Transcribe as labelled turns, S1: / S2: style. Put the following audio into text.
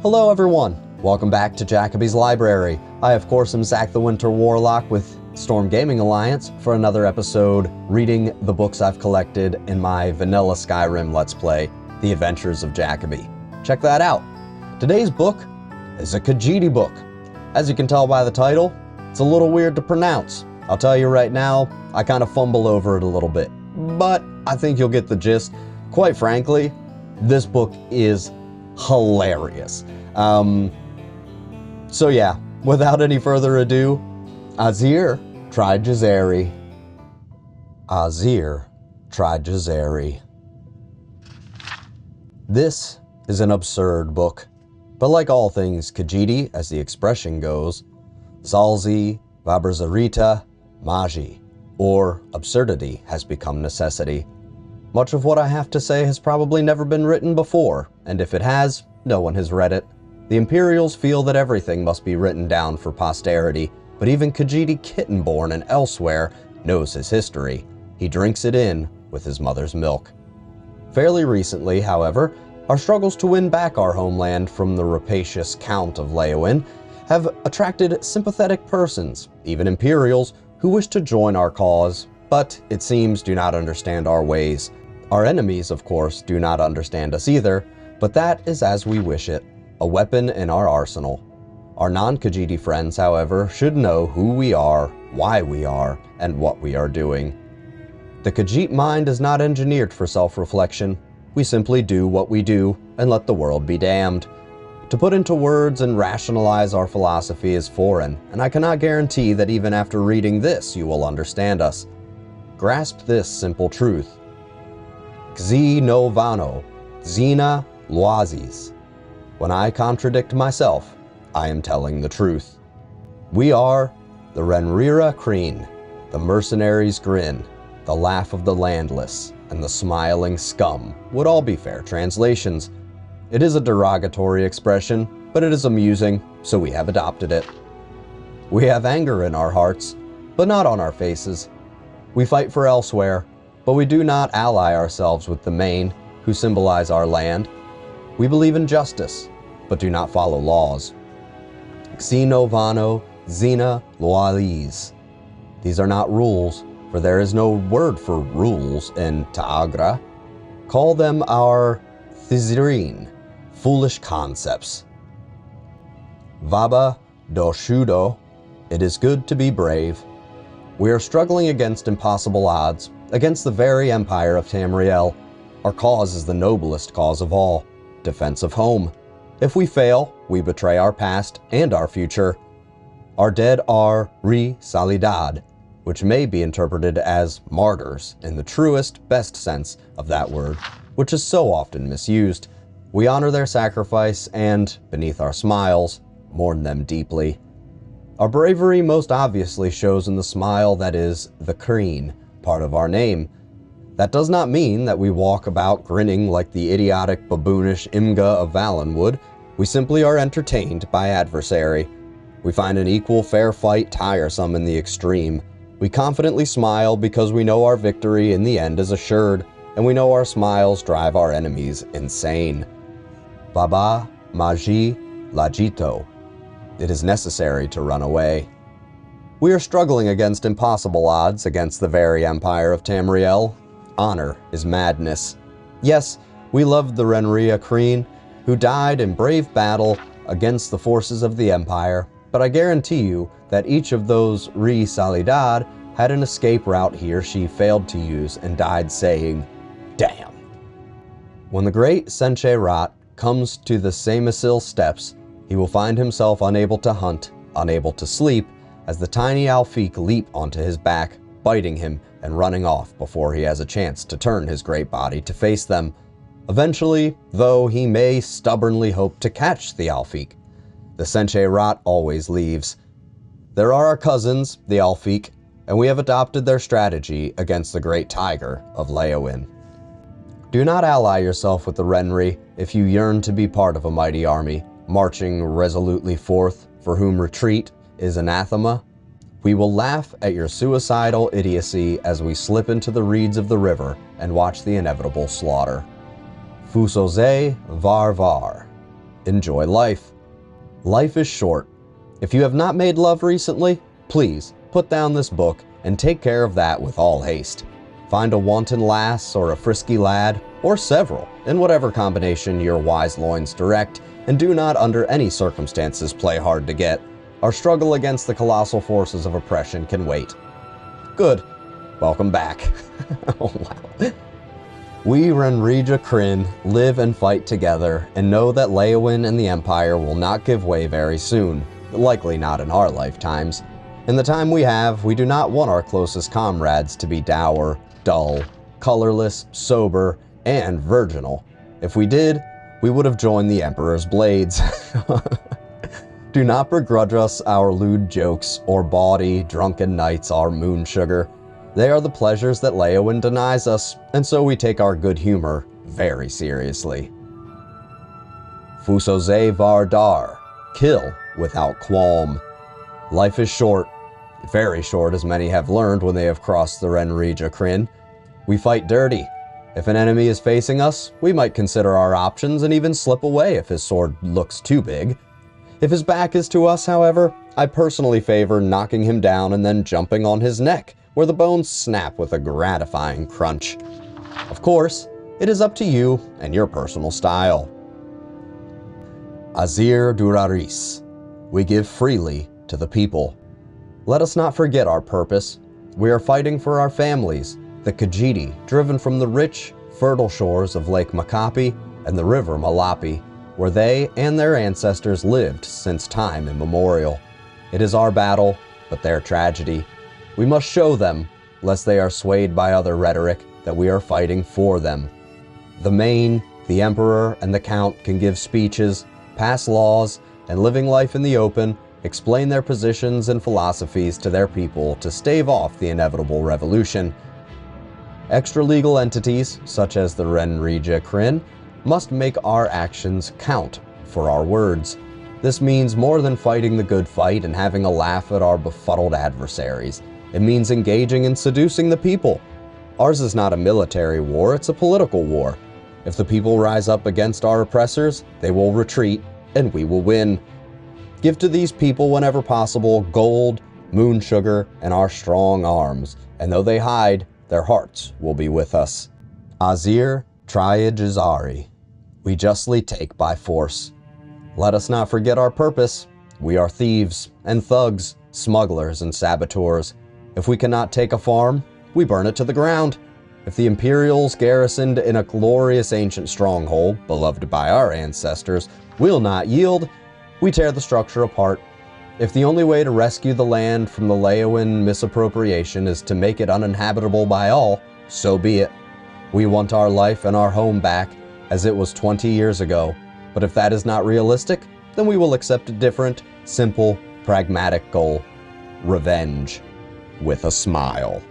S1: Hello everyone, welcome back to Jacoby's Library. I of course am Zach the Winter Warlock with Storm Gaming Alliance for another episode reading the books I've collected in my vanilla Skyrim Let's Play, The Adventures of Jacoby. Check that out. Today's book is a Khajiit book. As you can tell by the title, it's a little weird to pronounce. I'll tell you right now, I kind of fumble over it a little bit, but I think you'll get the gist. Quite frankly, this book is hilarious. So yeah, without any further ado, Ahzirr Trajijazaeri. Ahzirr Trajijazaeri. This is an absurd book, but like all things Khajiit, as the expression goes, Zalzi Vabarzarita Maji, or absurdity has become necessity. Much of what I have to say has probably never been written before, and if it has, no one has read it. The Imperials feel that everything must be written down for posterity, but even Khajiit Kittenborn and elsewhere knows his history. He drinks it in with his mother's milk. Fairly recently, however, our struggles to win back our homeland from the rapacious Count of Leyawiin have attracted sympathetic persons, even Imperials, who wish to join our cause, but it seems do not understand our ways. Our enemies, of course, do not understand us either, but that is as we wish it, a weapon in our arsenal. Our non-Khajiit friends, however, should know who we are, why we are, and what we are doing. The Khajiit mind is not engineered for self-reflection. We simply do what we do and let the world be damned. To put into words and rationalize our philosophy is foreign, and I cannot guarantee that even after reading this you will understand us. Grasp this simple truth. Xi no vano, Xena loazis. When I contradict myself, I am telling the truth. We are the Renrira Kreen, the mercenaries' grin, the laugh of the landless, and the smiling scum would all be fair translations. It is a derogatory expression, but it is amusing, so we have adopted it. We have anger in our hearts, but not on our faces. We fight for elsewhere, but we do not ally ourselves with the Main, who symbolize our land. We believe in justice, but do not follow laws. Xi no vano, Xena loalis. These are not rules, for there is no word for rules in Ta'agra. Call them our Thizirine, foolish concepts. Vaba doshudo, it is good to be brave. We are struggling against impossible odds, against the very empire of Tamriel. Our cause is the noblest cause of all, defense of home. If we fail, we betray our past and our future. Our dead are re-salidad, which may be interpreted as martyrs in the truest, best sense of that word, which is so often misused. We honor their sacrifice and, beneath our smiles, mourn them deeply. Our bravery most obviously shows in the smile that is the Kreen, part of our name. That does not mean that we walk about grinning like the idiotic baboonish Imga of Valenwood. We simply are entertained by adversary. We find an equal fair fight tiresome in the extreme. We confidently smile because we know our victory in the end is assured, and we know our smiles drive our enemies insane. Baba Maji Lajito. It is necessary to run away. We are struggling against impossible odds against the very empire of Tamriel. Honor is madness. Yes, we loved the Renrira Kreen, who died in brave battle against the forces of the empire, but I guarantee you that each of those re-salidad had an escape route he or she failed to use and died saying, damn. When the great Senche Rat comes to the Samisil steps, he will find himself unable to hunt, unable to sleep, as the tiny Alfiq leap onto his back, biting him and running off before he has a chance to turn his great body to face them. Eventually, though, he may stubbornly hope to catch the Alfiq. The Senche Rat always leaves. There are our cousins, the Alfiq, and we have adopted their strategy against the great tiger of Leyawiin. Do not ally yourself with the Renri if you yearn to be part of a mighty army, marching resolutely forth, for whom retreat is anathema. We will laugh at your suicidal idiocy as we slip into the reeds of the river and watch the inevitable slaughter. Fusoze var var. enjoy life. Life is short. If you have not made love recently, please put down this book and take care of that with all haste. Find a wanton lass or a frisky lad, or several, in whatever combination your wise loins direct, and do not under any circumstances play hard to get. Our struggle against the colossal forces of oppression can wait. Good. Welcome back. Oh, wow. We Renrija Kryn live and fight together and know that Leyawiin and the Empire will not give way very soon, likely not in our lifetimes. In the time we have, we do not want our closest comrades to be dour, dull, colorless, sober, and virginal. If we did, we would have joined the Emperor's blades. Do not begrudge us our lewd jokes or bawdy, drunken nights our moon sugar. They are the pleasures that Leyawiin denies us, and so we take our good humor very seriously. Fusoze Vardar, kill without qualm. Life is short, very short as many have learned when they have crossed the Renrija Kryn. We fight dirty. If an enemy is facing us, we might consider our options and even slip away if his sword looks too big. If his back is to us, however, I personally favor knocking him down and then jumping on his neck, where the bones snap with a gratifying crunch. Of course, it is up to you and your personal style. Ahzirr Trajijazaeri, we give freely to the people. Let us not forget our purpose. We are fighting for our families, the Khajiit, driven from the rich, fertile shores of Lake Makapi and the river Malapi, where they and their ancestors lived since time immemorial. It is our battle, but their tragedy. We must show them, lest they are swayed by other rhetoric, that we are fighting for them. The Main, the Emperor, and the Count can give speeches, pass laws, and living life in the open, explain their positions and philosophies to their people to stave off the inevitable revolution. Extra-legal entities, such as the Renrija Kryn, must make our actions count for our words. This means more than fighting the good fight and having a laugh at our befuddled adversaries. It means engaging and seducing the people. Ours is not a military war, it's a political war. If the people rise up against our oppressors, they will retreat, and we will win. Give to these people whenever possible gold, moon sugar, and our strong arms, and though they hide, their hearts will be with us. Ahzirr Trajijazaeri, we justly take by force. Let us not forget our purpose. We are thieves and thugs, smugglers and saboteurs. If we cannot take a farm, we burn it to the ground. If the Imperials garrisoned in a glorious ancient stronghold, beloved by our ancestors, will not yield, we tear the structure apart. If the only way to rescue the land from the Leyawiin misappropriation is to make it uninhabitable by all, so be it. We want our life and our home back, as it was 20 years ago. But if that is not realistic, then we will accept a different, simple, pragmatic goal. Revenge. With a smile.